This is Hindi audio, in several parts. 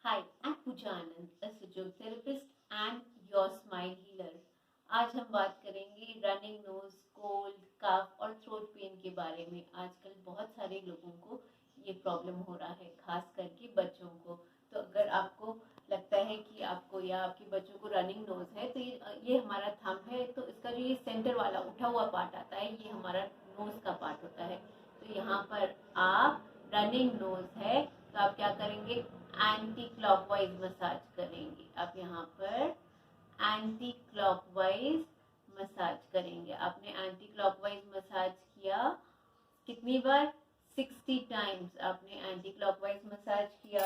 Hi, I'm Pooja Anand, a physiotherapist and your smile healer. आज हम बात करेंगे रनिंग नोज, कोल्ड, कफ और थ्रोट पेन के बारे में। आजकल बहुत सारे लोगों को ये प्रॉब्लम हो रहा है, खास करके बच्चों को। तो अगर आपको लगता है कि आपको या आपके बच्चों को रनिंग नोज है, तो ये हमारा थंब है, तो इसका जो ये सेंटर वाला उठा हुआ पार्ट आता है, ये हमारा नोज का पार्ट होता है। तो यहाँ पर आप रनिंग नोज है तो आप क्या करेंगे, एंटी क्लॉकवाइज मसाज करेंगे। आप यहाँ पर एंटी क्लॉकवाइज मसाज करेंगे। आपने एंटी क्लॉकवाइज मसाज किया कितनी बार? 60 टाइम्स आपने एंटी क्लॉकवाइज मसाज किया।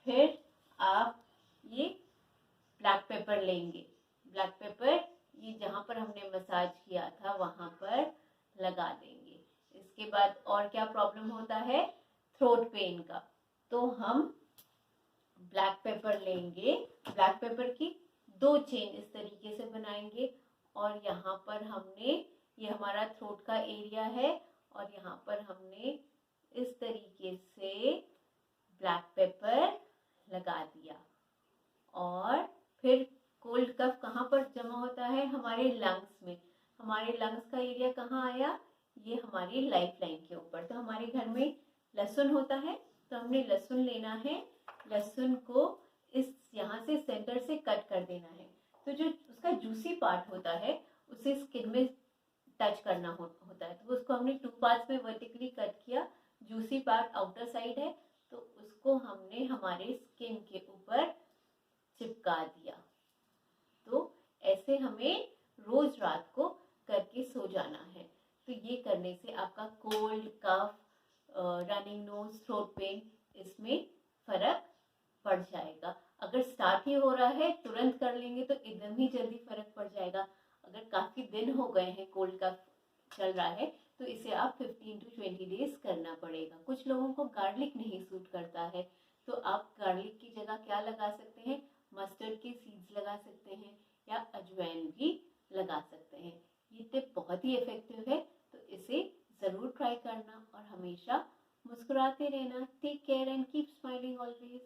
फिर आप ये ब्लैक पेपर लेंगे। ब्लैक पेपर ये जहाँ पर हमने मसाज किया था वहां पर लगा देंगे। इसके बाद और क्या प्रॉब्लम होता है? थ्रोट पेन का। तो हम ब्लैक पेपर लेंगे, ब्लैक पेपर की 2 चेन इस तरीके से बनाएंगे और यहाँ पर हमने, ये हमारा थ्रोट का एरिया है और यहाँ पर हमने इस तरीके से ब्लैक पेपर लगा दिया। और फिर कोल्ड कफ कहाँ पर जमा होता है? हमारे लंग्स में। हमारे लंग्स का एरिया कहाँ आया? ये हमारी लाइफ लाइन के ऊपर। तो हमारे घर में लहसुन होता है, तो हमने लहसुन लेना है। लहसुन को इस यहाँ से सेंटर से कट कर देना है। तो जो उसका जूसी पार्ट होता है उसे स्किन में टच करना होता है। तो उसको हमने 2 पार्ट्स में वर्टिकली कट किया। जूसी पार्ट आउटर साइड है, तो उसको हमने हमारे स्किन के ऊपर चिपका दिया। तो ऐसे हमें रोज रात को करके सो जाना है। तो ये करने से आपका कोल्ड, कफ, रनिंग नोज, थ्रोट पेन, इसमें फर्क पड़ जाएगा। अगर स्टार्ट ही हो रहा है तुरंत कर लेंगे तो एकदम ही जल्दी फर्क पड़ जाएगा। अगर काफी दिन हो गए हैं, कोल्ड कफ चल रहा है, तो इसे आप 15 to 20 डेज करना पड़ेगा। कुछ लोगों को गार्लिक नहीं सूट करता है, तो आप गार्लिक की जगह क्या लगा सकते हैं? मस्टर्ड के सीड्स लगा सकते हैं या अजवाइन भी लगा सकते हैं। ये टिप बहुत ही इफेक्टिव है, तो इसे जरूर ट्राई करना और हमेशा मुस्कुराते रहना। Take care and keep smiling always.